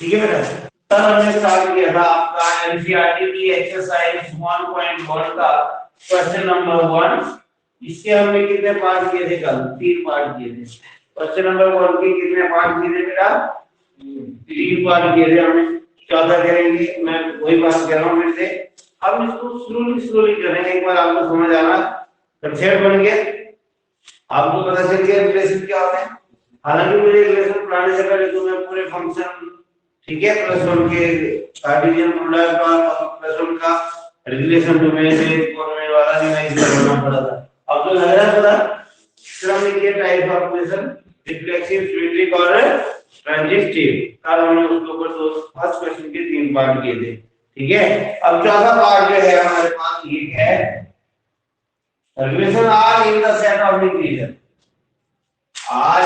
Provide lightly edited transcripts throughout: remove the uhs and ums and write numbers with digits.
ठीक है बेटा। तब हमने स्टार्ट किया था आपका एनसीईआरटी की एक्सरसाइज 1.1 का क्वेश्चन नंबर 1। इसके हमने कितने पार्ट किए थे? कल 3 पार्ट किए थे। क्वेश्चन नंबर 1 के कितने पार्ट किए थे बेटा? 3 पार्ट किए थे हमने। ज्यादा करेंगे, मैं वही बात कह रहा हूँ फिर से। अब इसको स्लोली स्लोली करेंगे, एक बार आपको समझ आना, कंसेप्ट बन गया, आपको पता चल गया रिलेशन क्या होता है। हालांकि मुझे रिलेशन पढ़ाने से पहले तो मैं पूरे फंक्शन, ठीक है, +1 के कार्टेशियन प्रोडक्ट का +1 का रिलेशन डोमेन में फॉर्मेट वाला भी मैं इसमें करना पड़ा था। अब तो लग रहा है पता सिर्फ ये type of relation reflexive, symmetric और ट्रांजिटिव का हमने उसके ऊपर तो फर्स्ट क्वेश्चन के 3 पार्ट किए थे। ठीक है, अब चौथा पार्ट जो है हमारे पास ये है relation R in the set of integers। R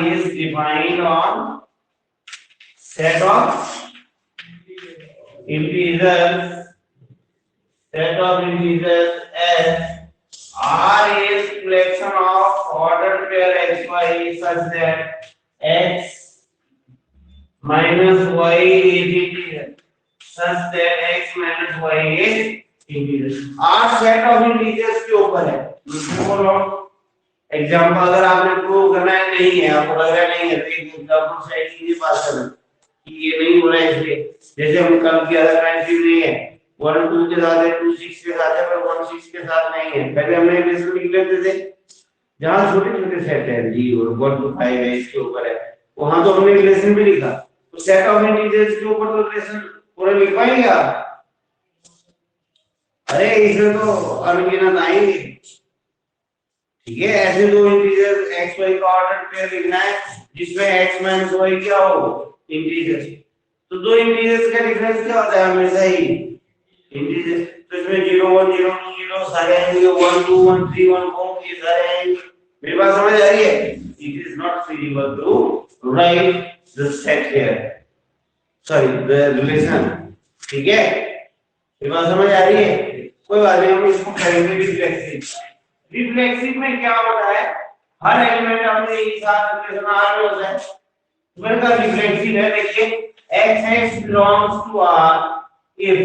is defined on set of integers as R is collection of ordered pair x y such that x minus y is integer, such that x minus y is integer। R set of integers के ऊपर है। बोलो example अगर आपने prove करना है, नहीं है आपको लग रहा नहीं है तो एक एग्जांपल सेट कीजिए पास करना कि ये नहीं हो रहा है इसलिए। जैसे हम कल किया था 90 नहीं है, 1 2 के साथ है, 2 6 के साथ है, पर 1 6 के साथ नहीं है। पहले हमने रिलेशन लिख लेते थे जहां छोटे छोटे सेट है जी और 1 to 5 है इसके ऊपर है, वहां तो हमने रिलेशन भी लिखा। तो सेट ऑफ इंटीजर्स के ऊपर तो रिलेशन पूरा लिख पाएंगे आप? अरे इसमें तो अनगिनत आएंगे। ठीक है, ऐसे दो इंटीजर x y का ऑर्डर पेयर लिखना है जिसमें x माइनस y क्या हो इंटीजर। तो दो इंटीजर्स का डिफरेंस क्या होता है हमेशा ही इंटीजर। तो इसमें 0 1 0 2 0 सारे आएंगे, 1 2 1 3 1 4 ये सारे आएंगे। मेरी बात समझ आ रही है? It is not feasible to write the set here, sorry the relation। ठीक है, मेरी बात समझ आ रही है? कोई बात नहीं, हम इसको करेंगे रिफ्लेक्सिव। रिफ्लेक्सिव में क्या होता है, हर एलिमेंट अपने एक साथ रिलेशन R में होता है। मेरे का रिफ्लेक्सिव है, देखिए x belongs to R if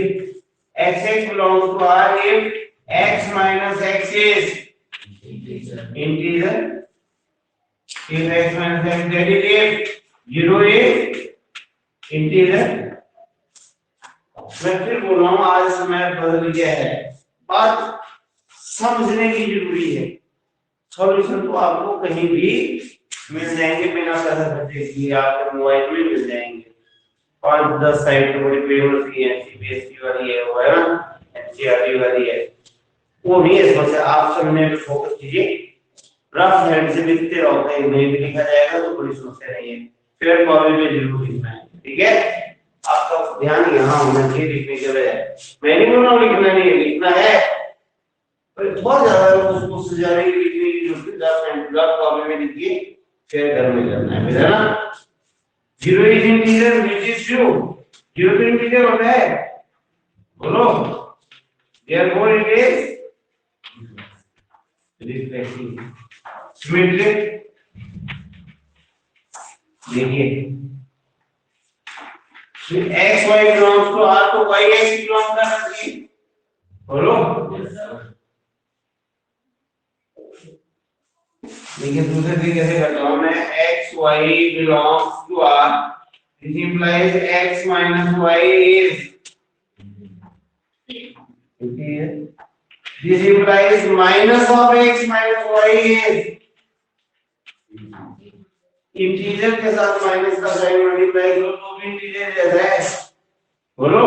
x belongs to R if x minus x is integer, if x minus x, that is if 0 is integer। मैं फिर बोल रहा हूँ, आज समय बदल गया है, बात समझने की जरूरी है। सॉल्यूशन तो आपको कहीं भी मिल जाएंगे बिना पैसा खर्चे किए, आपके मोबाइल में मिल जाएंगे। 5-10 साइट तो बड़ी फेमस की है, सीबीएसई वाली है, वो है ना, एनसीईआरटी वाली है, वो नहीं है समस्या। आप समझने पे फोकस कीजिए, रफ हैंड से लिखते रहो, कहीं नहीं भी लिखा जाएगा तो कोई समस्या नहीं है। फिर कॉपी में जरूर लिखना है, ठीक है? आपका ध्यान यहाँ होना चाहिए लिखने के बजाय। मैं नहीं बोल रहा हूँ लिखना नहीं है, लिखना है, पर बहुत ज्यादा उसको सजाने की लिखने की जरूरत है। 10 मिनट कॉपी में लिखिए, फिर घर में करना है, है ना? 0 is integer which is true, 0 तो इंटीजर होता है, बोलो। therefore it is reflexive, symmetric। देखिए x y belongs to R तो y x belongs करना चाहिए, बोलो। देखिए दूसरे तरीके से करता हूं मैं, x y belongs to R, this implies x minus y is integer, this implies minus of x minus y is integer के साथ माइनस का साइन मल्टीप्लाई करो तो भी इंटीजर जैसा है, बोलो।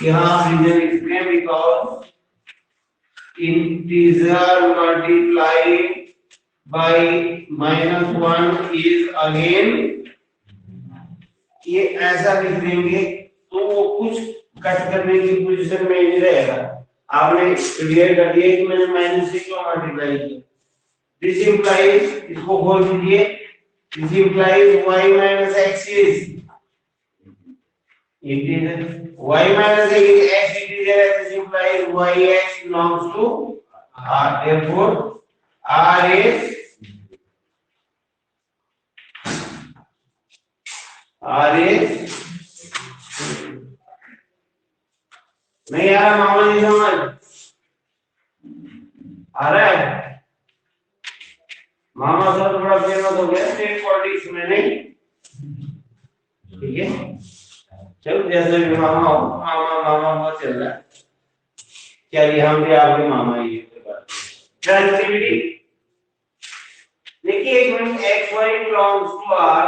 यहाँ रीजन इसमें because integer multiplied by -1 is again, ये ऐसा लिख देंगे तो वो कुछ कट करने की पोजीशन में नहीं रहेगा। आपने क्लियर कर दिया कि मैंने माइनस से क्यों मल्टीप्लाई किया। दिस इंप्लाइज, इसको खोल दीजिए, this implies y minus x is integer, y minus x integer है, this implies yx belongs to R, therefore R is R ए नहीं आ रहा मामा जी समझ आ रहा है मामा सर थोड़ा फेमस हो गया स्टेट पॉलिटिक्स में नहीं ठीक है चलो जैसे भी मामा हो मामा मामा बहुत चल रहा है चलिए हम भी आपके मामा ही एक्टिविटी देखिए एक minute x y belongs to R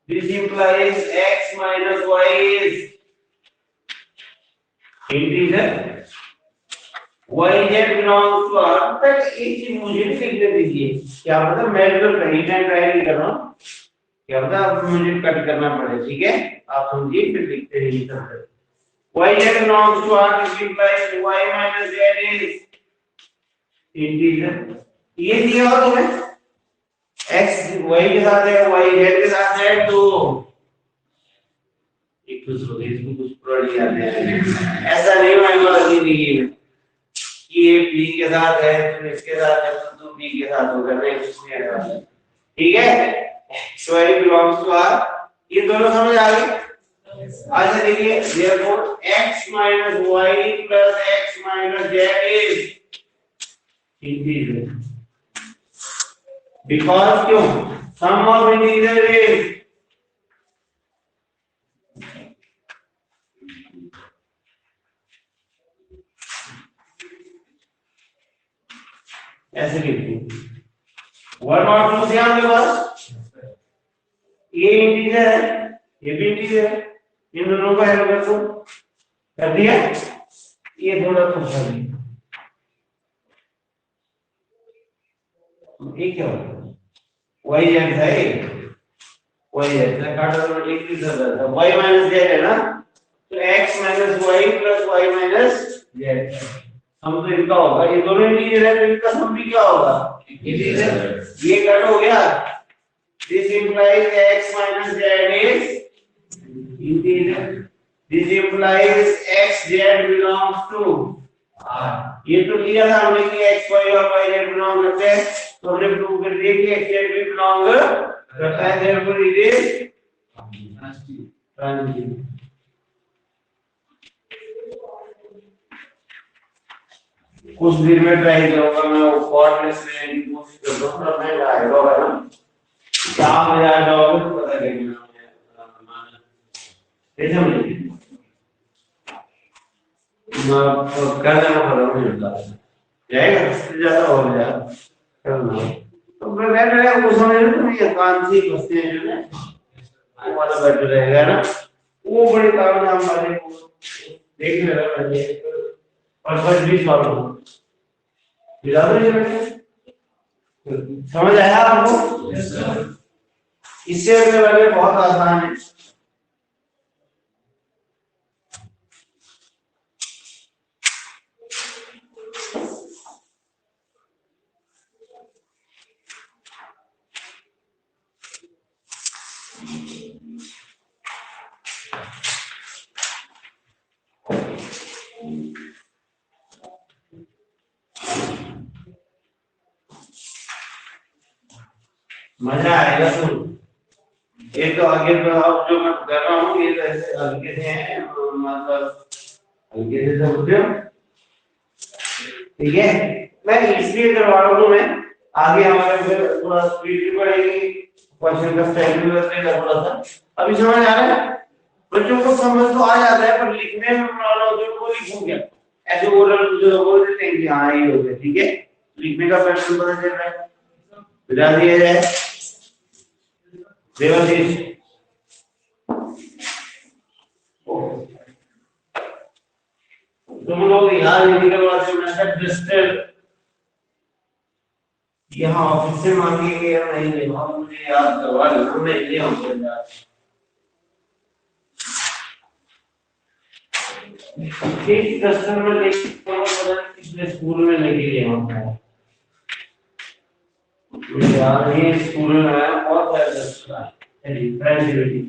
this implies x minus y is integer y z belongs to R तक एक चीज मुझे भी लिखने दीजिए क्या पता मैं तो कहीं ना ट्राई नहीं कर रहा हूँ क्या पता अब मुझे कट करना पड़े ठीक है आप समझिए फिर लिखते रहिए सब y z belongs to R this implies y minus z is integer ये दिया हुआ तुम्हें x y के साथ है y z के साथ है तो एक दूसरे के इसमें कुछ प्रॉब्लम आते हैं ऐसा नहीं होगा लगी नहीं है कि ये b के साथ है तो इसके साथ है तो b के साथ होगा नहीं कुछ नहीं आएगा ठीक है so y belongs to R ये दोनों समझ आ गए अच्छा देखिए therefore x minus y plus x minus z is integer because क्यों sum of integer is ऐसे लिखिए वन और टू से आपके पास ये इंटीजर है ये भी इंटीजर है इन दोनों को ऐड कर दो कर दिया ये थोड़ा तो कर दिया ये क्या होगा y z है y z का काटा तो एक ही दर है y minus z है ना तो x minus y plus y minus z हम तो इनका होगा ये दोनों इंटीजर है तो इनका सम भी क्या होगा इंटीजर ये कट हो गया this implies x minus z is integer this implies x z belongs to R ये तो लिया था हमने कि x y और y z बिलोंग करते हैं तो हमने प्रूव कर दिया कि x z भी बिलोंग करता है therefore it is transitive कुछ देर में ट्राई करूंगा मैं वो कोऑर्डिनेट्स लेने की कोशिश कर रहा हूं पर मैं आएगा ना क्या मजा आएगा वो पता करेंगे कैसे मिलेगी मैं कर देना पड़ेगा मुझे जाएगा ज्यादा हो जाएगा करना तो मैं रहेगा वो समझ लो तुम ये कान से बसते हैं जो ना वो वाला बैठ रहेगा ना वो बड़े काम नाम वाले को देख ले रहा है और फर्स्ट भी सॉल्व हो समझ आया आपको इससे अगले वाले बहुत आसान है मजा आएगा सुन ये तो आगे तो आप जो मैं कर रहा हूँ ये तो ऐसे हल्के से हैं मतलब हल्के से समझते हो ठीक है मैं इसलिए करवा रहा हूँ मैं आगे हमारे फिर थोड़ा स्पीड भी बढ़ेगी क्वेश्चन का स्टाइल भी बदलेगा थोड़ा सा अभी समझ आ रहा है बच्चों को समझ तो आ जाता है पर लिखने में प्रॉब्लम होती है वो लिखूं क्या ऐसे ओरल जो बोल देते हैं कि हाँ ये हो गया ठीक है लिखने का पैटर्न पता चल रहा है बता दिया जाए देवाशीष तुम लोग यहाँ लिखने के बाद मेथड ट्विस्टेड यहाँ ऑफिस से मांगेंगे या नहीं लेगा मुझे याद करवा देना मैं ले आऊंगा यार ठीक ट्विस्टेड में लेके पता नहीं किसने स्कूल में लेके गया हूँ यार ये स्कूल में आया बहुत सारे transitivity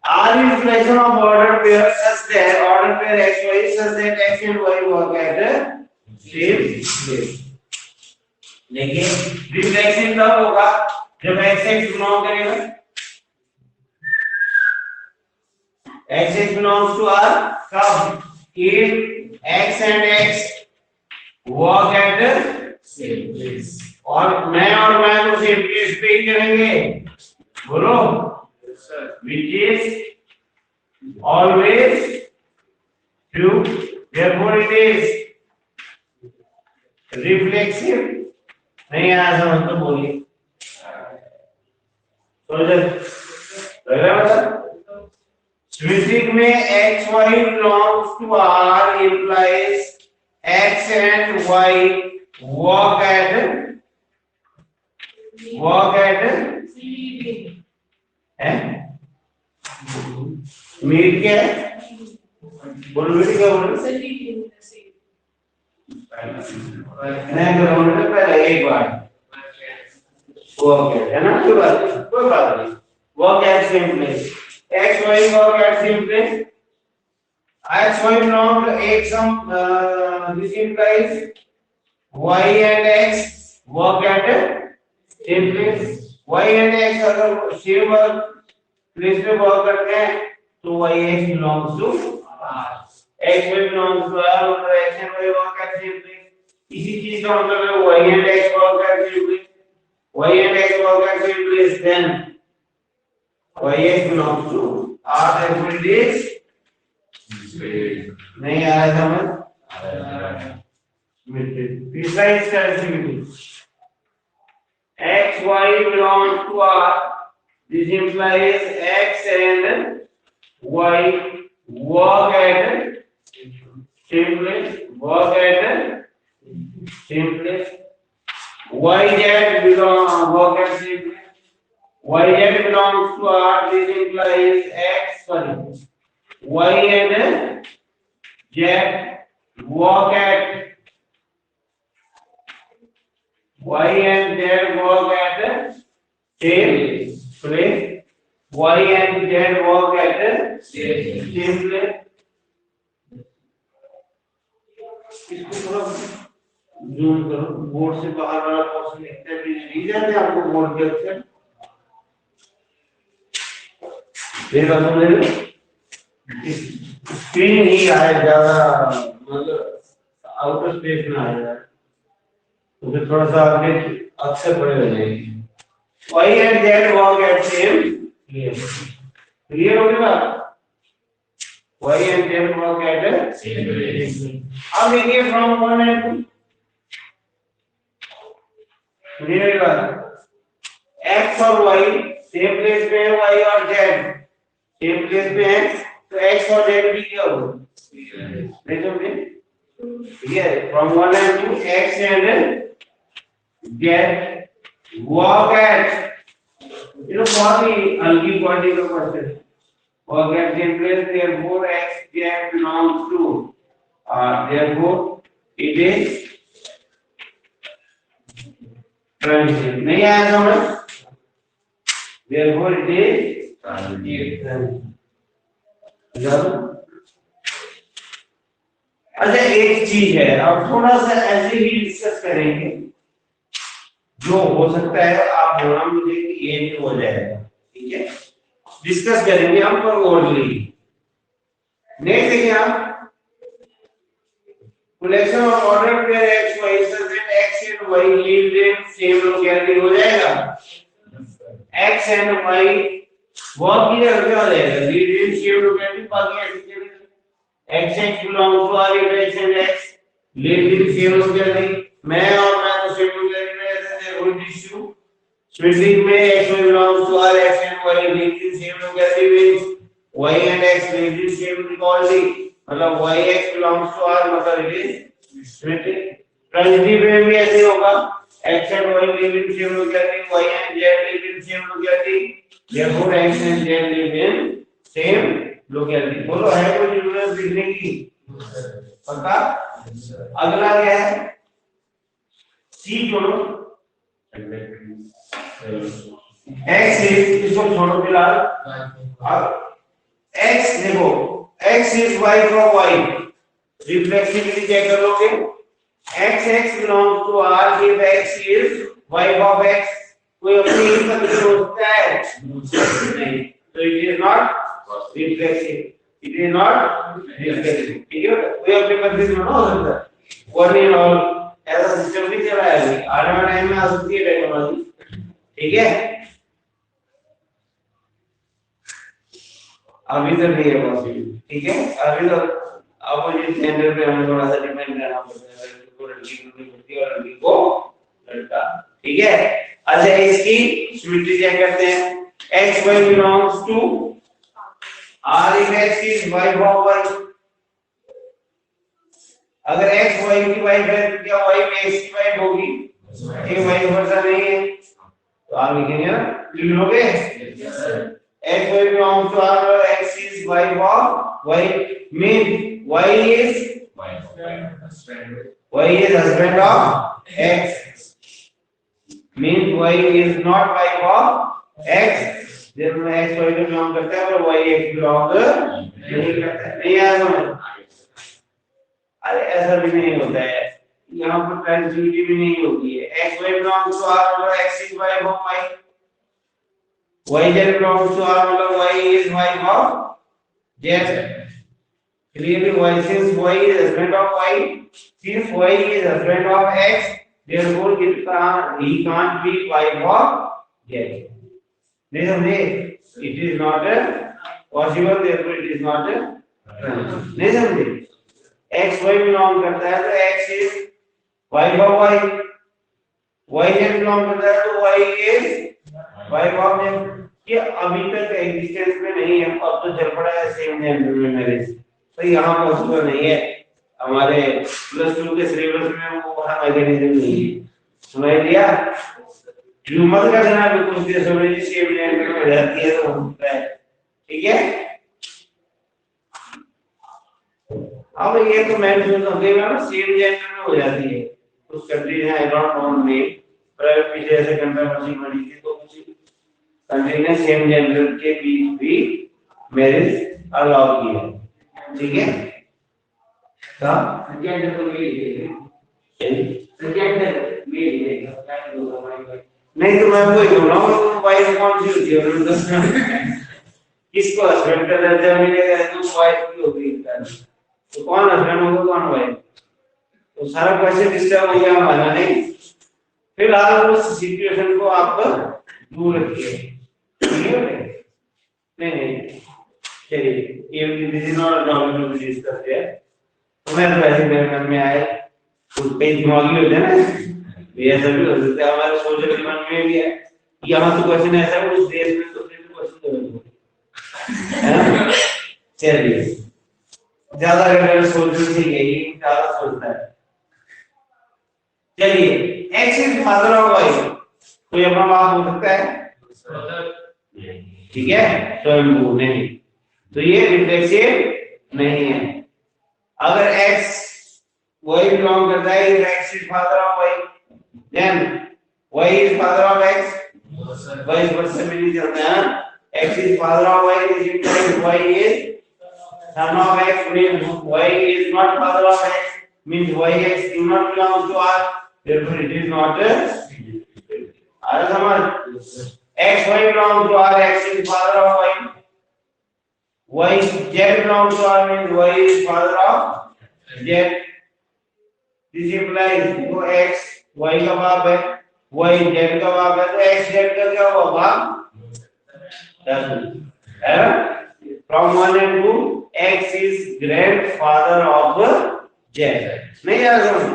R is fraction of ordered pair such that ordered pair x y such that x and y work at same place. देखिए रिफ्लेक्शन कब होगा जब x x बिलोंग करेगा X belongs to R कब if X and X work at the same place और मैं तो same place पे ही करेंगे बोलो which is always true therefore it is reflexive नहीं आया समझ तो बोलिए स्मृतिक में x y belongs to R implies x and y work at है मीट क्या है बोलो मीट क्या बोलो नहीं करोगे तो पहले एक बार वर्क है ना कोई बात नहीं work at same place x y work at same place x y belong to x this implies y and x work at same place y and x अगर सेम प्लेस पे वर्क करते हैं तो y x belongs to R x y belongs to R और x and y work at same place इसी चीज का मतलब है y and x work at same place y and x work at same place then y x belongs to R therefore it is नहीं आ रहा समझ precise sensitivity x y belongs to R this implies x and y work at same place yz work at same place yz belongs to R this implies x y and z work at y and z work at same place y and z work at same place इसको थोड़ा zoom करो board से बाहर वाला portion लिखते हैं नहीं जाते आपको बोर्ड के अक्षर देखा तुमने स्क्रीन ही आए ज्यादा मतलब आउटर स्पेस में आ जाए तो फिर थोड़ा सा आगे अक्षर बड़े हो जाएंगे y and z work at same clear हो गया y and z work at same place अब देखिए from 1 and 2 सुनिए बात x और y सेम प्लेस पे है y और z सेम प्लेस पे है तो x और z भी क्या होगा नहीं समझे ठीक है from 1 and 2 x and z work at बहुत ही हल्की क्वांटिटी का क्वेश्चन है work at same place therefore x z belongs to therefore it is transitive नहीं आया समझ therefore it is transitive अच्छा एक चीज है अब थोड़ा सा ऐसे ही डिस्कस करेंगे जो हो सकता है आप बोलना मुझे कि ये नहीं हो जाएगा ठीक है डिस्कस करेंगे हम पर ओरली नेक्स्ट देखिए आप collection of ordered pair x y such that x and y live in same locality हो जाएगा x and y वर्क किधर क्या हो जाएगा live in same locality बाकी ऐसे चलेगा x belongs to R if x and x live in same locality मैं तो same locality में रहते हैं कोई इशू स्मृतिक में x y belongs to R x and y live in same locality means y and x live in same locality मतलब y x belongs to R मतलब it is Smritik transitive में भी ऐसे होगा x and y live in same locality y and z live in same locality therefore x and z live in same locality बोलो है कोई जरूरत लिखने की पक्का अगला क्या है c जोड़ो x इसको छोड़ो फिलहाल अब x देखो x is y from y reflexivity check कर लोगे x belongs to R if x is y of x कोई अपनी ही कंडीशन होता है नहीं तो it is not reflexive it is not discourage. ठीक है, कोई अपने पद्धति में हो सकता है वन इन ऑल ऐसा सिस्टम भी चला है अभी, आने वाले टाइम में आ सकती है टेक्नोलॉजी। ठीक है, अभी तो नहीं है पॉसिबल। ठीक है, अभी तो अपोजिट जेंडर पे हमें थोड़ा सा डिपेंड रहना पड़ता है, लड़की को लड़की होती है और लड़की को लड़का। ठीक है, अच्छा इसकी सिमेट्री चेक करते हैं। x y belongs to r if x is y of y। अगर x y की वाइफ है तो क्या y में x की वाइफ होगी? ये y वर्सा नहीं है तो आप लिखेंगे ना, लिख लोगे x y belongs to r और x is y of y means y is husband of x means y is not wife of x। जिसमें x y को बिलोंग करता है और y x बिलोंग नहीं करता है। नहीं आया समझ? अरे ऐसा भी नहीं होता है, यहाँ पर ट्रांजिटिविटी भी नहीं होती है। x y belongs to r और x is wife of y, y z belongs to r मतलब y is wife of z। Clearly y since y is husband of y, since y is husband of x, therefore he can't be wife of z। नहीं समझे? It is not possible, therefore it is not नहीं समझे? x y belong करता है तो x is wife of y, y z belong करता है तो y is wife of z। ये अभी तक एग्जिस्टेंस में नहीं है, अब तो चल पड़ा है सेम जेंडर में मैरिज, तो यहाँ पॉसिबल नहीं है। हमारे +2 के सिलेबस में वो वाला मैकेनिज्म नहीं है। समझ लिया? जो मत करना भी कुछ देशों में जी सेम जेंडर में हो जाती है तो होता है। ठीक है, अब ये तो मेंशन हो गई ना, सेम जेंडर में हो जाती है कुछ कंट्रीज हैं, आई डोंट नो नेम, पर पीछे ऐसे कंट्रोवर्सी बनी थी तो कुछ कंट्री ने सेम जेंडर के बीच भी मैरिज अलाउ की है। ठीक है, जेंडर को नहीं तो मैं वही बोल रहा हूँ, वाइफ कौन सी होती है? किसको हस्बैंड का दर्जा मिलेगा? तो वाइफ की होगी, तो कौन हस्बैंड होगा कौन वाइफ? तो सारा क्वेश्चन डिस्टर्ब हो गया हमारा। नहीं, फिलहाल उस सिचुएशन को आप दूर रखिए। नहीं चलिए, ये this is not problem to discuss है। तो मैं तो ऐसे मेरे मन में आए कुछ पेज दिमागी होते हैं ना, ये सभी हो सकते हैं, हमारे सोशल जीवन में भी है। यहाँ तो क्वेश्चन ऐसा है, उस देश में तो फिर क्वेश्चन है। चलिए, ज्यादा अगर सोचने से यही ज्यादा सोचता है। चलिए, x is father of y, कोई अपना बाप हो सकता है? ठीक है, स्वयंभू नहीं, तो ये रिफ्लेक्सिव नहीं है। अगर x y बिलोंग करता है, x is father of y, then y is father of x, vice versa भी नहीं चलता है। x is father of y, this implies y is son of x, means y is not father of x, means y x do not belong to r, therefore it is not r समझ? x y belongs to r, x is father of y, y z belongs to r, means y is father of z। this implies वो x y का बाप है, y z का बाप है, तो x z का क्या हुआ बाप? From 1 and 2, x is grandfather of z। नहीं यार समझ?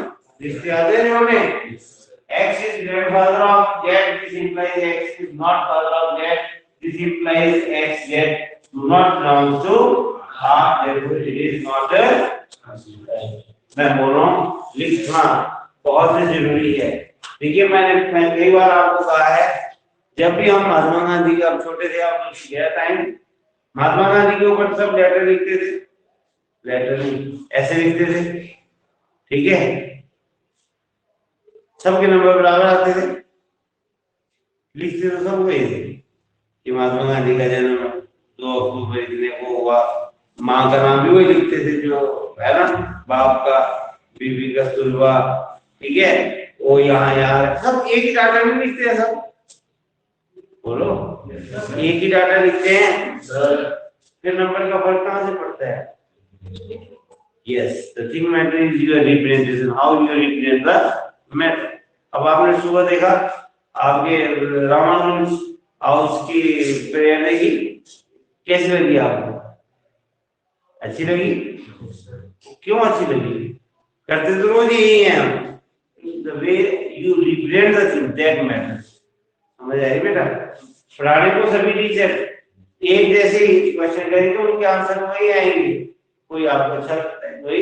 जिससे आते हैं उन्होंने x is grandfather of z, this implies x is not father of z, this implies x z do not belong to r, therefore it is not मैं बोल रहा हूँ लिखना बहुत जरूरी है। देखिए, मैंने कई बार आपको कहा है, जब भी हम महात्मा गांधी का छोटे थे, आप गया टाइम महात्मा गांधी के ऊपर सब लेटर लिखते थे, लेटर ऐसे लिखते थे। ठीक है, सबके नंबर बराबर आते थे, लिखते तो सब वही थे कि महात्मा गांधी का जन्म 2 अक्टूबर को हुआ, माँ का नाम भी वही लिखते थे जो है ना, बाप का बीबी कस्तूरबा। ठीक है, वो यहाँ सब एक ही डाटा में लिखते हैं, सब बोलो एक ही डाटा लिखते हैं। फिर नंबर का फर्क कहां से पड़ता है? Yes, the thing matter is your representation, how you represent the matter. अब आपने सुबह देखा आपके रामानुज हाउस की प्रेयर लगी, कैसी लगी आपको? अच्छी लगी? क्यों अच्छी लगी? करते तो रोज यही है हम। The way you represent the thing that matters. समझ आई बेटा? पढ़ाने को सभी टीचर एक जैसे ही क्वेश्चन करेंगे, उनके आंसर वही आएंगे। कोई आपको अच्छा लगता है, कोई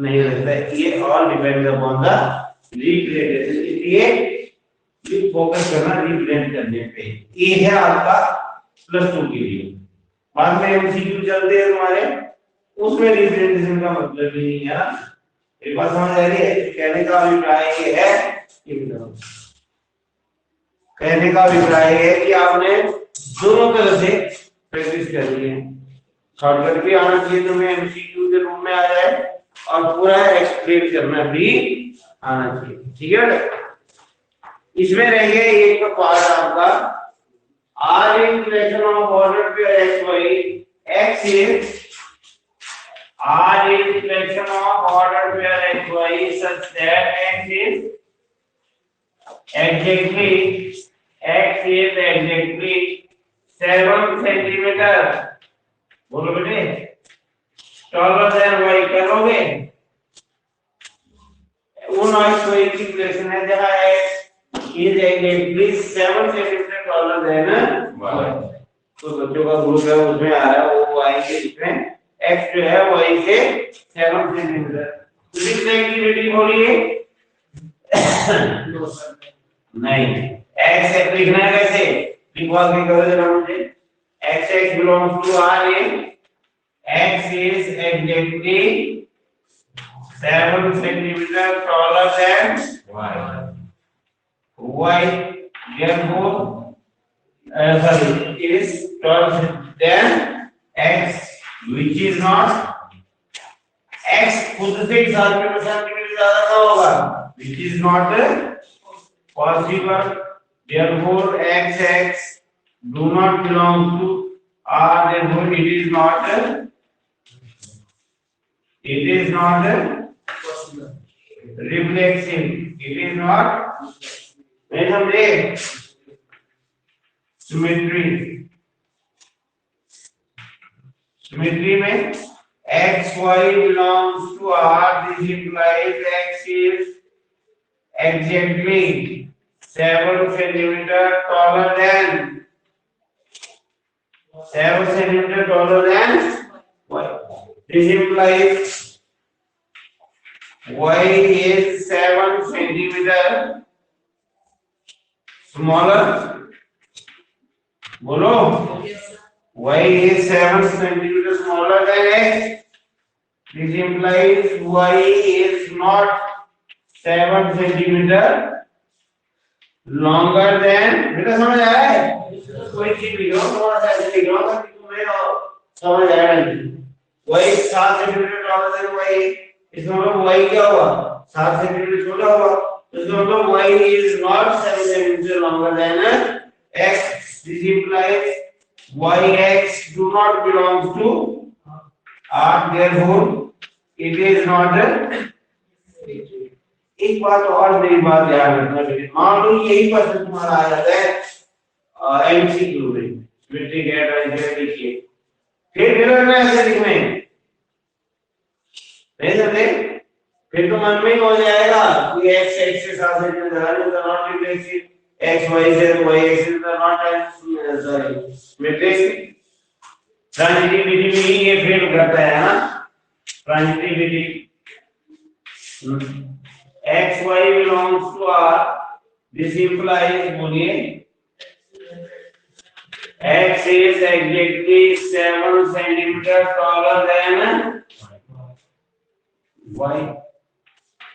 नहीं लगता है। ये all depend upon the representation. इसलिए ये फोकस करना रिप्रेजेंट करने पे। ये है आपका +2 के लिए। बाद में एमसीक्यू चलते हैं तुम्हारे, उसमें रिप्रेजेंटेशन का मतलब ही नहीं है। एक बात समझ आ रही है? कहने का अभिप्राय ये है कहने का अभिप्राय है कि आपने दोनों तरह से प्रैक्टिस करनी है। शॉर्टकट भी आना चाहिए तुम्हें, एमसीक्यू के रूप में आ जाए, और पूरा एक्सप्लेन करना भी आना चाहिए। ठीक है? इसमें रहेंगे एक पार्ट आपका R in equation of order पे X Y. X is R in equation of order पे X Y such that X is exactly x is exactly 7 centimetre, बोलो बेटे, taller than y करोगे। उन x y की equation है जहां x is exactly 7 centimetre taller than y। तो बच्चों का ग्रुप है, उसमें आ रहा है वो y के इसमें x जो है y से 7 सेंटीमीटर। तो लिख दें की रेडी बोलिए। नहीं, x है लिखना है कैसे? लिखवा के करो जरा मुझे। x belongs to r in x is exactly 7 centimeter taller than y therefore sorry is taller than x which is not x खुद से ही 7 सेंटीमीटर ज्यादा ना होगा, which is not possible, therefore x do not belong to r, therefore it is not reflexive, it is not नहीं समझे? symmetry में x y belongs to r, this implies x is exactly 7 centimeter taller than 7 centimeter taller than y. This implies y is 7 centimeter smaller. बोलो, y is 7 centimeter smaller than x. This implies y is not 7 centimeter longer than। बेटा समझ आ रहा है? कोई चीज लिख रहा हूँ, थोड़ा सा ऐसे लिख रहा हूँ ताकि तुम्हें समझ आए नहीं। y 7 centimetre taller than y, इसका मतलब y क्या हुआ? 7 सेंटीमीटर छोटा हुआ। इसका मतलब y is not 7 centimetre longer than x. This implies yx do not belong to r, therefore it is not। एक बात और मेरी बात याद रखना बेटे, मान लो यही क्वेश्चन तुम्हारा आ जाता है एमसीक्यू में, सिमेट्रिक एड लिखिए, फिर ऐसे लिखना है नहीं समझे? फिर तो मन में ही हो जाएगा कि x से साथ से नॉट रिफ्लेक्सिव, x y से y axis not sorry symmetric. Transitivity में ये फेल करता है ना, transitivity. x y belongs to r, this implies बोलिए x is exactly 7 centimeter taller than y.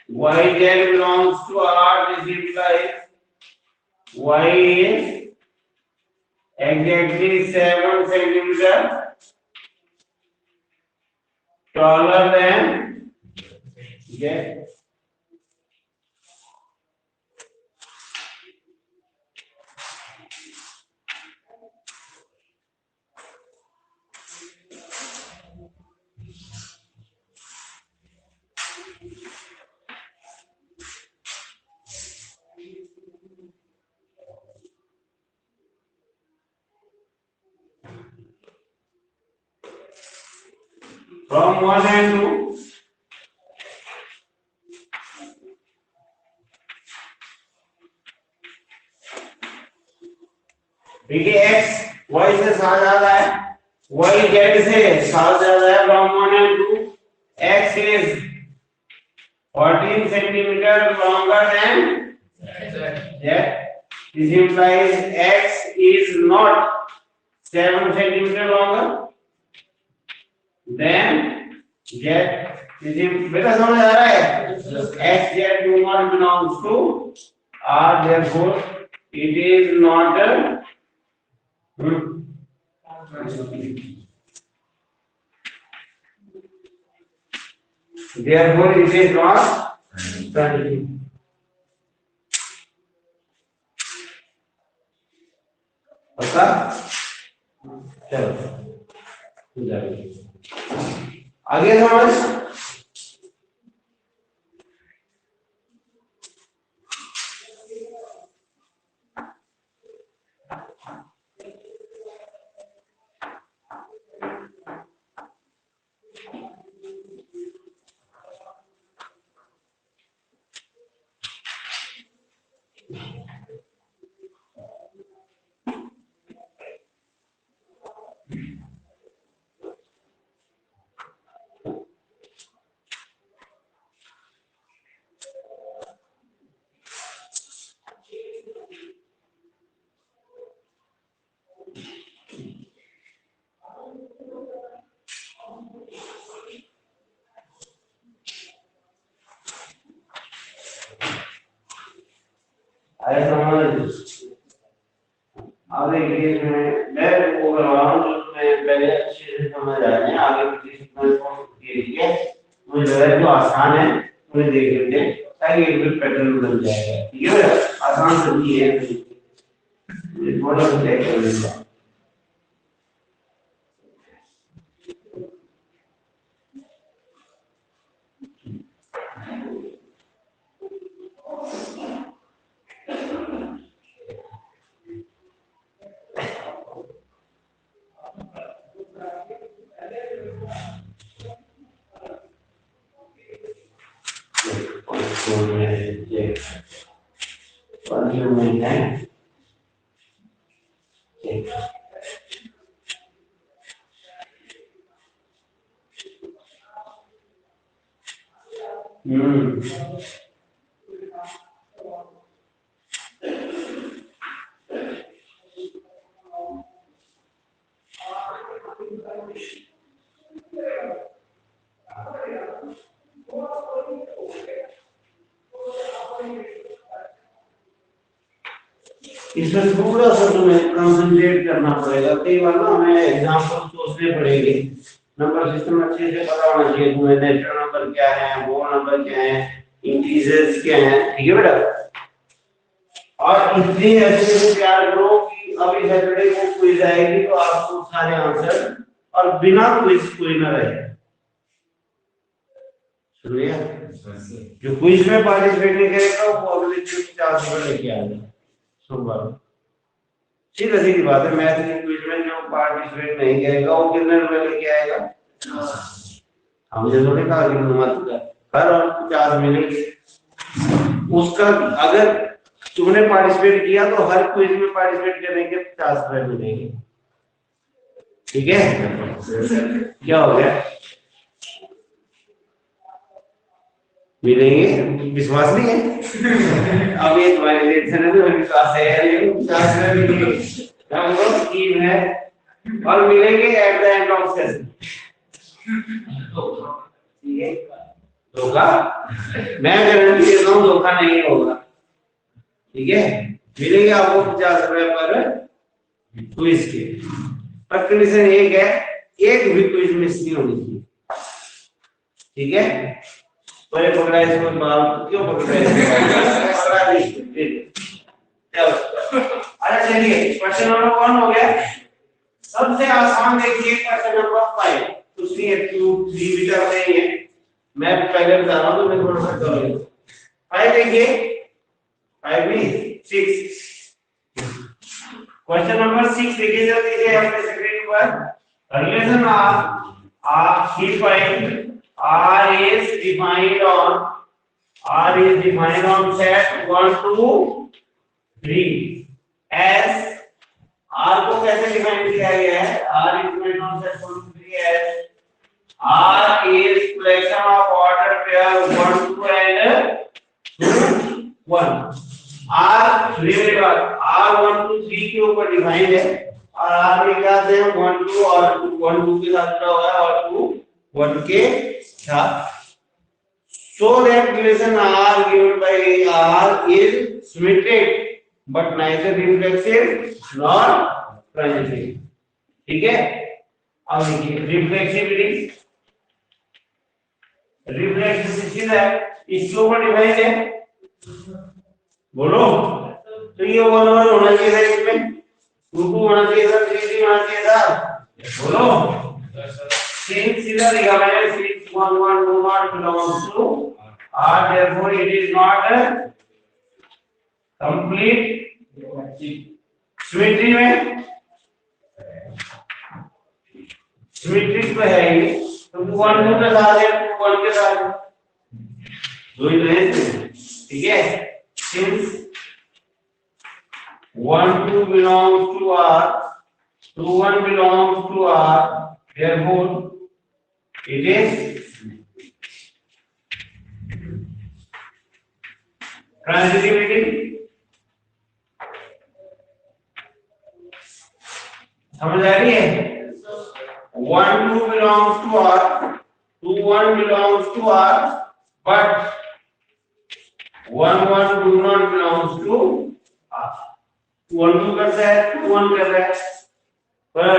Y then belongs to r, this implies y is exactly 7 centimeter taller than z. from 1 and 2. ठीक है, x y से 7 ज्यादा है, y z से 7 ज्यादा है, from 1 and 2. x is 14 centimeter longer than z. This implies x is not 7 centimeter longer than z. बेटा समझ आ रहा है? x z do not belongs to r, therefore it is not a therefore it is not continuous. पता? चलो आगे समझ। अरे समझ आगे के मैं वो करवाऊं जो मैं पहले अच्छे से समझ आ जाए, आगे की सीक्वेंस को ठीक है, मुझे लग रहा है जो आसान है मुझे देख लेते हैं ताकि एक भी पैटर्न बन जाएगा। ठीक है, आसान सही है, ये थोड़ा सा चेक कर लेंगे। इसमें थोड़ा सा तुम्हें कंसंट्रेट करना पड़ेगा, कई बार ना हमें एग्जांपल सोचने पड़ेंगे, नंबर सिस्टम अच्छे से पता होना चाहिए तुम्हें, नेचुरल नंबर क्या है, होल नंबर क्या है, इंटीजर्स क्या है। ठीक है बेटा, और इतने अच्छे से तैयार करो कि अभी सैटरडे को क्विज आएगी तो आपको सारे आंसर और बिना क्विज कोई ना रहे। सुनिए, जो क्विज में पार्टिसिपेट नहीं करेगा वो अगले दिन 50 रुपए लेके आएगा सोमवार। सीधा सीधी बात है, मैथ की क्विज में जो पार्टिसिपेट नहीं करेगा वो कितने रुपए लेके आएगा? हमने थोड़ी कहा कि मत कर और 50 मिलेंगे। उसका अगर तुमने पार्टिसिपेट किया तो हर क्विज में पार्टिसिपेट करने के 50 रुपए मिलेंगे। ठीक है, क्या हो गया? मिलेंगे, विश्वास नहीं है? अब ये तुम्हारे रिलेशन है तो विश्वास है, ये 50 रुपए मिलेंगे, हम लोग स्कीम है और मिलेंगे at the end of session. ठीक है, धोखा मैं गारंटी देता हूँ धोखा नहीं होगा। ठीक है, मिलेंगे आपको 50 रुपए पर क्विज के, पर कंडीशन एक है, एक भी क्विज मिस नहीं होनी चाहिए। ठीक है, तो ये पकड़ा इसको बाल क्यों पकड़ा है? चलो अच्छा चलिए, क्वेश्चन नंबर 1 हो गया। सबसे आसान देखिए क्वेश्चन नंबर 5, उसकी एक्टिव 3 बीटा नहीं है, मैं पहले बता रहा हूं तो मैं थोड़ा सा कर लूंगा। 5 देखिए, 5 भी 6, क्वेश्चन नंबर 6 देखिए जल्दी से अपने स्क्रीन पर। Relation of he find R is defined on set 1 to 3 as R को कैसे डिफाइन किया गया है? R is defined on set 1 to 3 as R is collection of ordered pair 1 2 and 2 1. R remember R 1 2 3 के ऊपर defined है और R में क्या है 1 2 और 1 2 के साथ जुड़ा हुआ है और 2 1 के साथ. So that relation R given by R is symmetric but neither reflexive nor transitive. ठीक है. अब देखिए रिफ्लेक्सिविटी है इसके ऊपर डिफाइंड है. बोलो तो ये 1 1 होना चाहिए था, इसमें 2 2 होना चाहिए था, 3 3 होना चाहिए था. बोलो सीधा लिखा मैंने 6 1 1 do not belongs to R, therefore it is not a complete symmetry में symmetry तो है ही तो 1 2 के साथ है 2 1 के साथ दो ही तो है. ठीक है. Since 1 2 belongs to R, 2 1 belongs to R, therefore it is transitivity. समझ आ रही है? 1 2 belongs to R, 2 1 belongs to R, but 1 1 do not belongs to R. 1 2 करता है 2 1 कर रहा है. पर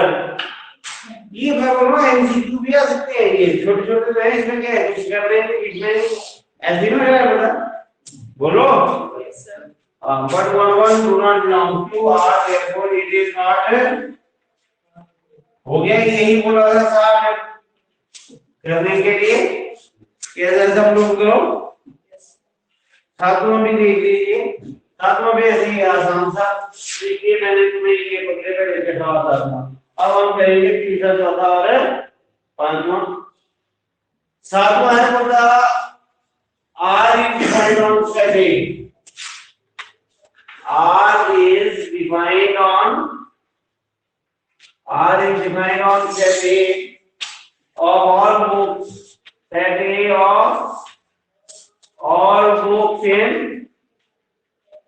ये मैं बोल रहा हूँ एमसीक्यू भी आ सकते हैं, ये छोटे छोटे तो है, इसमें क्या है कुछ कर रहे हैं इसमें ऐसे नहीं है बेटा. बोलो but 1 1 do not belong to R, therefore it is not. हो गया. यही बोला था साहब करने के लिए कैसे सब लोग करो. सातवां भी देख लीजिए. सातवां भी ऐसे ही आसान सा. देखिए मैंने तुम्हें ये पकड़े पे लेके था. अब हम करेंगे तीसरा चौथा और पांचवा. सातवां है बोला R is defined on set A. R is defined on set A of all books. Set A of all books in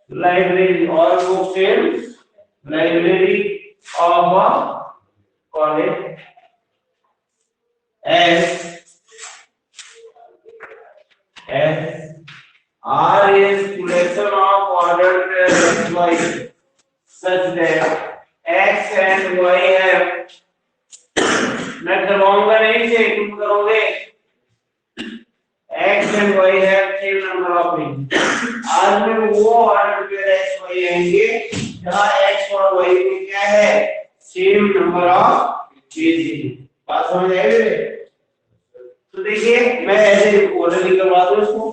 library. All books in library of a college as R is collection of ordered pairs of Y such that X and Y have. मैं करवाऊंगा नहीं से तुम करोगे. X and Y have same number of pages. आज में वो ordered pair X Y आएंगे जहाँ X और Y में क्या है same number of pages. बात समझ आई मेरे? तो देखिए मैं ऐसे ऑर्डर करवा दूं इसको.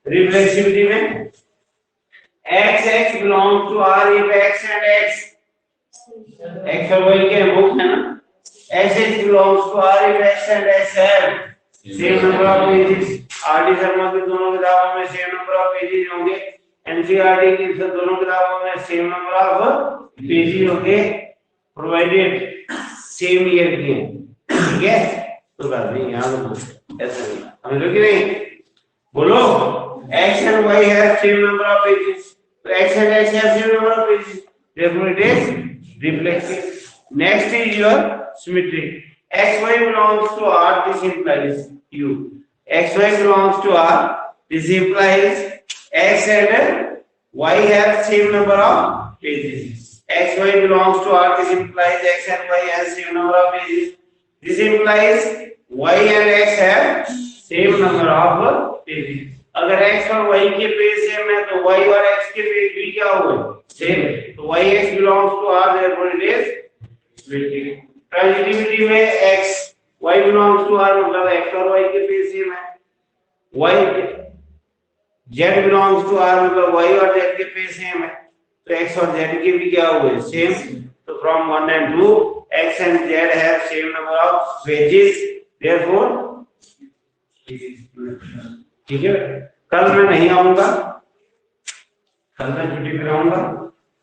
रिफ्लेक्सिविटी में x belongs to R if X and X और Y के बुक है ना. x belongs to R if X and X have same number of pages. R.D. Sharma की दोनों किताबों में same number of pages होंगे. NCERT की दोनों किताबों में same number of pages होंगे provided same year की. ठीक है. तो बात नहीं यहाँ तो ऐसा नहीं समझो कि नहीं. बोलो X and Y have same number of pages. So X and X have same number of pages. Therefore it is reflexive. Next is your symmetry. X Y belongs to R. This implies U. X Y belongs to R. This implies X and Y have same number of pages. X Y belongs to R. This implies X and Y have same number of pages. This implies Y and X have same number of pages. अगर X और Y के page same है तो Y और X के page भी क्या होंगे सेम. तो YX belongs to R, therefore it is symmetric. Transitivity में X Y belongs to R मतलब X और Y के पेज सेम है. Y Z belongs to R मतलब Y और Z के पेज सेम है. तो X और Z के भी क्या हुए सेम. तो from 1 and 2 x and z have same number of wages, therefore ठीक है। कल मैं नहीं आऊंगा, कल मैं छुट्टी पे रहूंगा,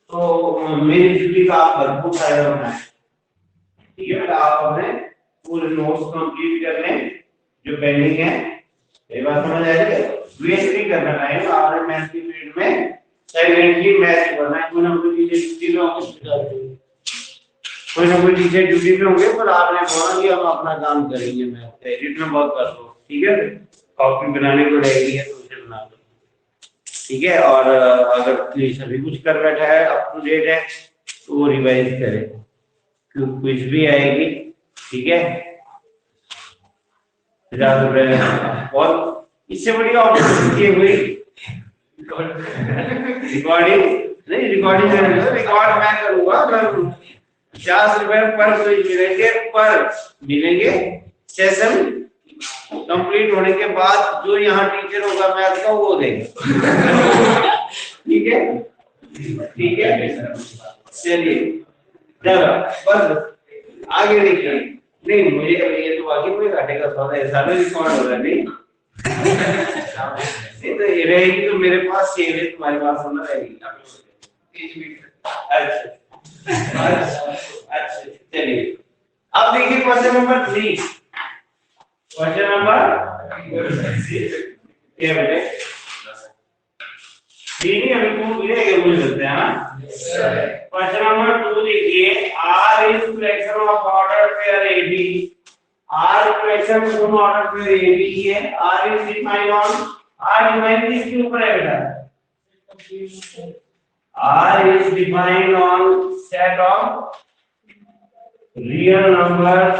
तो मेरी छुट्टी का आप भरपूर फायदा उठाएं, ठीक है बेटा। आप अपने पूरे नोट्स कंप्लीट कर लें जो पेंडिंग है, ये बात समझ आ रही है। वेस्ट नहीं करना टाइम, आपने मैथ की पीरियड में साइलेंटली मैथ पढ़ना है। कोई ना कोई टीचर ड्यूटी पे होंगे, कोई ना कोई टीचर ड्यूटी पे होंगे, पर आपने बोला कि हम अपना काम करेंगे, मैथ का एडिट में बहुत कर लो, ठीक है। कॉपी बनाने को रहेगी है तो उसे बना दो, ठीक है। और अगर सभी कुछ कर बैठा है, अप टू डेट है, तो वो रिवाइज करे, क्योंकि कुछ भी आएगी, ठीक है। 50 रुपए और इससे बड़ी अपॉर्चुनिटी हुई रिकॉर्डिंग नहीं, रिकॉर्डिंग रिकॉर्ड मैं करूंगा, 50 रुपए पर मिलेंगे सेशन कंप्लीट होने के बाद। जो यहाँ टीचर होगा मैथ का वो देगा, ठीक है, ठीक है। चलिए चलो बस आगे देखिए। नहीं मुझे ये तो आगे कोई घाटे का सौदा है, सारे रिकॉर्ड हो रहा है नहीं तो ये रहेगी, तो मेरे पास सेव है, तुम्हारे पास होना रहेगी। अच्छा चलिए अब देखिए क्वेश्चन नंबर 3। क्वेश्चन नंबर क्या बेटे 3 अभी 2 मिलेगा मुझे लगता है ना। क्वेश्चन नंबर 2 देखिए, R is fraction of ordered pair AB, R fraction दोनों ordered pair AB की है। R is defined on, R define किसके ऊपर है बेटा? R is defined on set of real numbers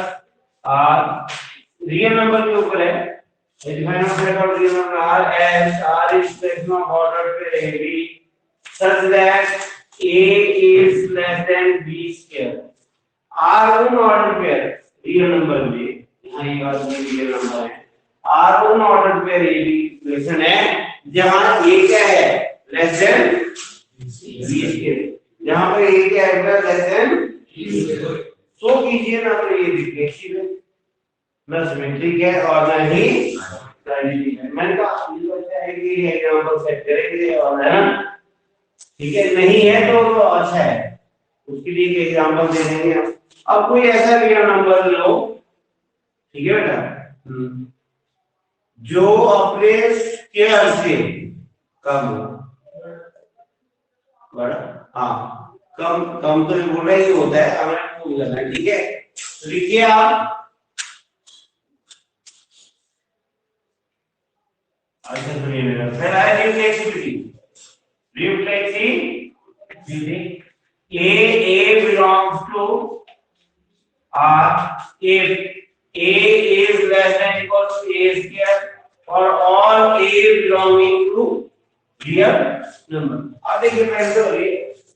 R, real number के ऊपर है। Define on set of real number R as R is fraction of ordered pair AB such that A is less than B square। R उन ordered pair real number में, यहाँ ये बात real number है, R उन ordered pair AB equation है जहां A क्या है लेस देन B स्क्वायर, जहां पर A क्या है लेस देन B स्क्वायर। सो कीजिए ना तो ये रिफ्लेक्सिव है, ना सिमेट्रिक है और ना ही ट्राइडेंटिक है। मैंने कहा अच्छा है कि ये एग्जांपल सेट करेंगे और है ना, ठीक है। नहीं है तो अच्छा है, उसके लिए एक एग्जांपल दे देंगे हम। अब कोई ऐसा रियल नंबर लो, ठीक है बेटा, जो अपने स्क्वायर से कम हो, बड़ा हाँ कम कम तो बोल रहा ही होता है, हमें प्रूव करना है, ठीक है। तो लिखिए आप अच्छा सुनिए मेरा पहला है reflexivity. A belongs to R if A is less than equal to A square for all A belonging to real number। अब देखिए पहले तो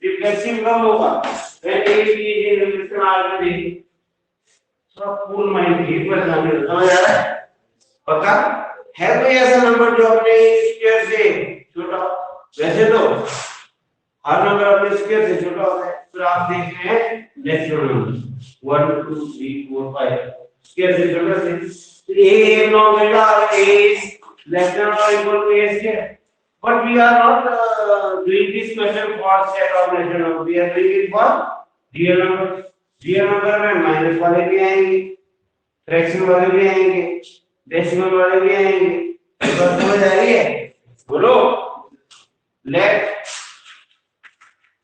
रिफ्लेक्सिव कब होगा when A B is in relation R में, थोड़ा फुल माइंड ठीक पर समझ आ रहा है, पक्का है कोई ऐसा नंबर जो अपने स्क्वायर से छोटा? वैसे तो हर नंबर अपने स्क्वायर से छोटा होता है, फिर आप देख रहे हैं नेचुरल नंबर 1 2 3 4 5 स्क्वायर से छोटा से A belongs to R, A is less than or equal to A square। But we are not doing this question for set of natural number, we are doing it for real number। Real number में minus वाले भी आएंगे, fraction वाले भी आएंगे, decimal वाले भी आएंगे, बात समझ आ रही है? बोलो। लेट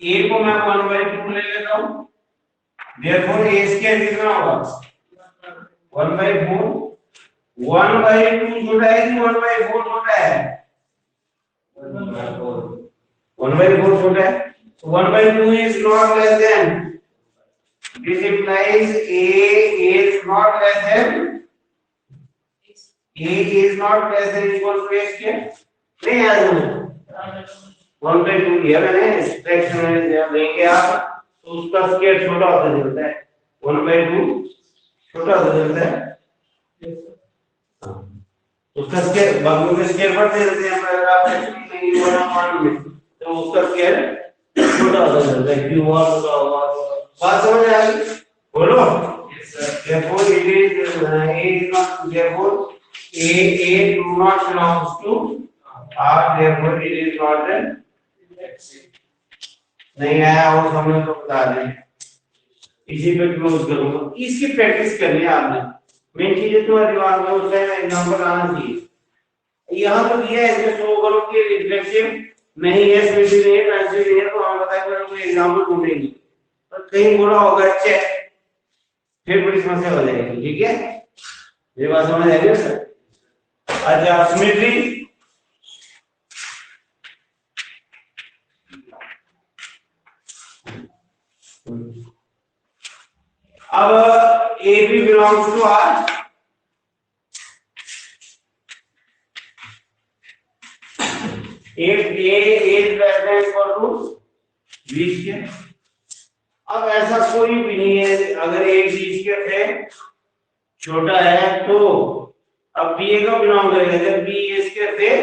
A को मैं 1/2 ले लेता हूं, therefore A स्क्वायर कितना होगा 1/4। 1/2 छोटा है कि 1/4 छोटा है? 1/4 छोटा है, so 1/2 is not less than, this implies A is not less than, A is not less than equal to A square। नहीं यार 1/2 लिया मैंने, फ्रैक्शन में लेंगे आप तो उसका स्क्वायर छोटा होता चलता है, 1/2 छोटा होता चलता है, उसका स्क्वायर भागों में स्क्वायर बढ़ते रहते हैं, अगर आप नहीं बना मान में तो उसका स्क्वायर छोटा होता चलता है, क्यों और छोटा होगा। बात समझ आ गई? बोलो therefore it is a is not therefore a do not belongs to r therefore it is not a नहीं आया वो समझ तो बता दें इसी पे क्लोज करूंगा इसकी प्रैक्टिस करनी है आपने मेन चीज है तुम्हारे दिमाग में उस टाइम एग्जांपल आना चाहिए यहाँ तो दिया है इसमें शो करो कि रिफ्लेक्सिव नहीं है स्पेसिफिक नहीं है ट्रांजिटिव नहीं है तो हम बताएं कि कोई एग्जांपल ढूंढेंगे पर कहीं बोला होगा चेक फिर बड़ी समस्या हो जाएगी ठीक है ये बात समझ आ रही है सर अच्छा सिमेट्री अब AB belongs to R if A is less than equal to B square अब ऐसा कोई भी नहीं है अगर A B square है छोटा है तो अब B का बिलोंग करेगा जब B A square से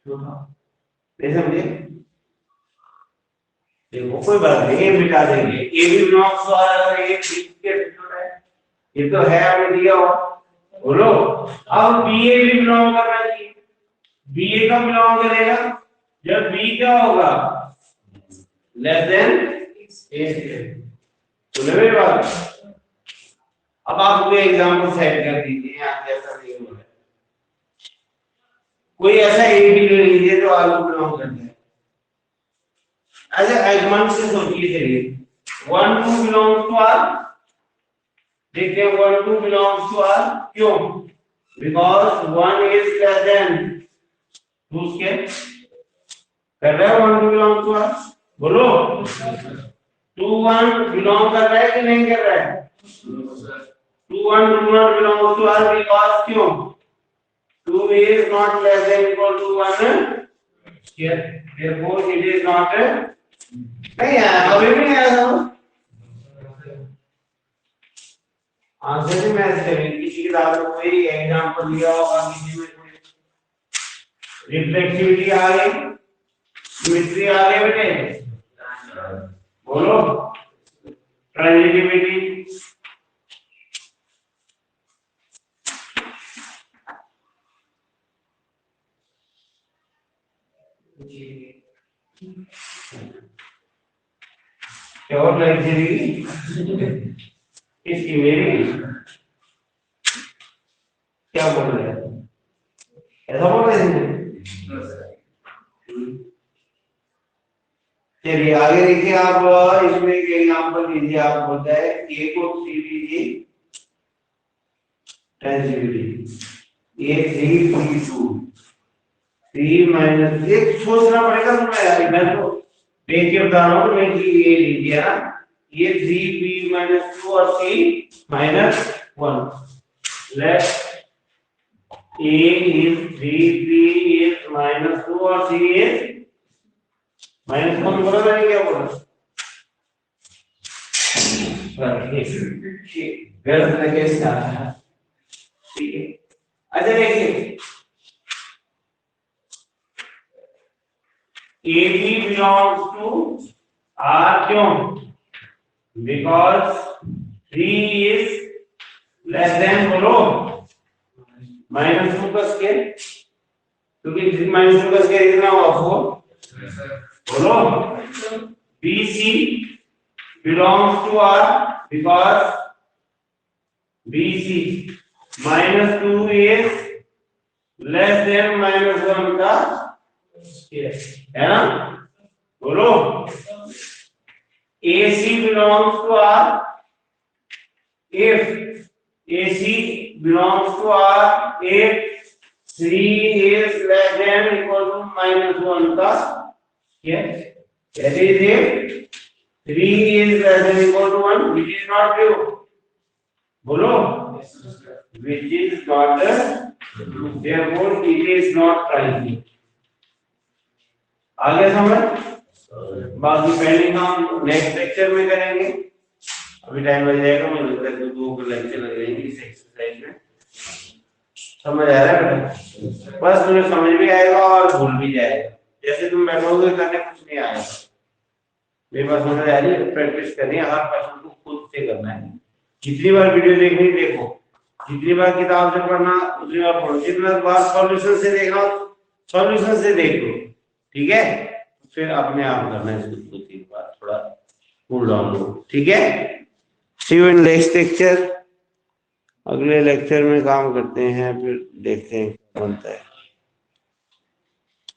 छोटा नहीं समझे देखो कोई बात नहीं ये मिटा देंगे A भी बिलोंग्स टू R अगर A B square से छोटा है ये तो है हमें दिया हुआ बोलो अब BA भी बिलोंग करना चाहिए BA का बिलोंग करेगा जब B क्या होगा लेस देन A सुने मेरी बात अब आप कोई एग्जांपल सेट कर दीजिए यहाँ ऐसा नहीं हो रहा है कोई ऐसा A भी ले लीजिए जो आलू बिलोंग करता है ऐसे एग्जांपल से सोचिए चलिए 1 2 बिलोंग्स टू R देखते हैं 1 2 belongs to R क्यों because 1 is less than 2 square कर रहा है 1 2 belongs to R बोलो 2 1 belong कर रहा है कि नहीं कर रहा है 2 1 do not belong to R because क्यों 2 is not less than equal to 1 square therefore it is not नहीं आया अभी भी नहीं आया आंसर भी मैच करेंगे किसी किताब में कोई एग्जांपल दिया होगा किसी में कोई रिफ्लेक्टिविटी आ गई सिमेट्री आ गई बेटे बोलो ट्रांजिटिविटी क्या और लग्जरी इसकी मेरी क्या बोल रहे हैं ऐसा बोल रहे हैं चलिए आगे देखिए आप इसमें एक एग्जांपल लीजिए आप बोलता है ए को सी लीजिए ट्रांजिटिविटी ए 3 3 2 3 माइनस एक सोचना पड़ेगा तुम्हें यार मैं तो देख के बता रहा हूँ मैं कि ये लीजिए ना ये 3b minus 2 और c minus 1 let a is 3b is minus 2 और c is minus 1 बोला था क्या बोला गलत लगे इसका ठीक है अच्छा देखिए AB belongs to R क्यों because 3 is less than बोलो -2 का स्केयर क्योंकि 3 -2 का स्केयर कितना हुआ 4 बोलो BC belongs to R because BC -2 is less than -1 का स्केयर है ना बोलो AC belongs to R if AC belongs to R if 3 is less than equal to -1 का square that is if 3 is less than equal to 1 which is not true बोलो which is not true therefore it is not trivial आगे समझ बाकी pending हम next lecture में करेंगे अभी time लग जाएगा मुझे लगता है 2 लेक्चर लग जाएंगे इस एक्सरसाइज में समझ आ रहा है बेटा बस तुम्हें समझ भी आएगा और भूल भी जाएगा जैसे तुम बैठोगे करने कुछ नहीं आएगा मेरी बात समझ आ रही है प्रैक्टिस करनी है हर क्वेश्चन को खुद से करना है जितनी बार वीडियो देखनी देखो, जितनी बार किताब से पढ़ना उतनी बार पढ़ो, जितनी बार सॉल्यूशन से देखना सॉल्यूशन से देख लो, ठीक है। फिर अपने आप करना है इसको 2-3 बार, थोड़ा कूल डाउन लो, ठीक है। सी यू इन नेक्स्ट लेक्चर। अगले लेक्चर में काम करते हैं, फिर देखते हैं क्या बनता है।